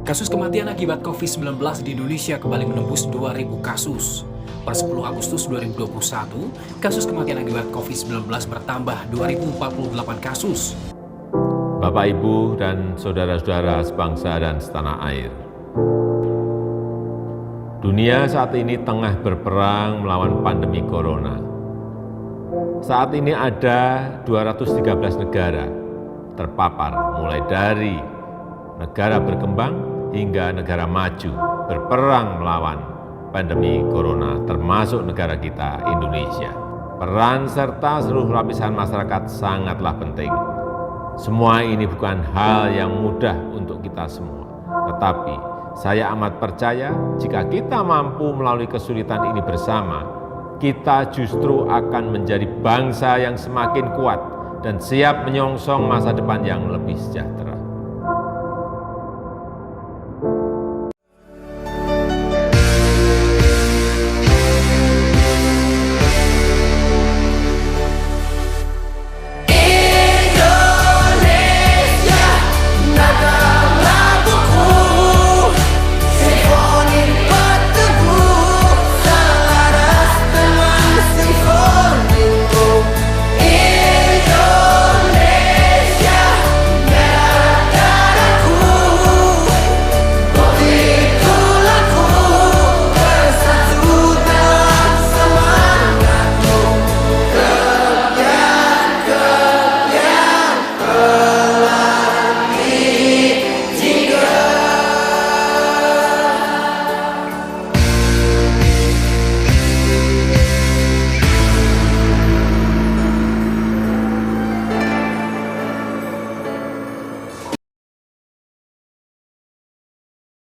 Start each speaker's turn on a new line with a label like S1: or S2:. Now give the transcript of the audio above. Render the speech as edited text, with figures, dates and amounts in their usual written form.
S1: Kasus kematian akibat COVID-19 di Indonesia kembali menembus 2.000 kasus. Per 10 Agustus 2021, kasus kematian akibat COVID-19 bertambah 2.048 kasus.
S2: Bapak, Ibu, dan saudara-saudara sebangsa dan setanah air. Dunia saat ini tengah berperang melawan pandemi corona. Saat ini ada 213 negara terpapar, mulai dari negara berkembang hingga negara maju berperang melawan pandemi corona, termasuk negara kita, Indonesia. Peran serta seluruh lapisan masyarakat sangatlah penting. Semua ini bukan hal yang mudah untuk kita semua, tetapi saya amat percaya jika kita mampu melalui kesulitan ini bersama, kita justru akan menjadi bangsa yang semakin kuat dan siap menyongsong masa depan yang lebih sejahtera.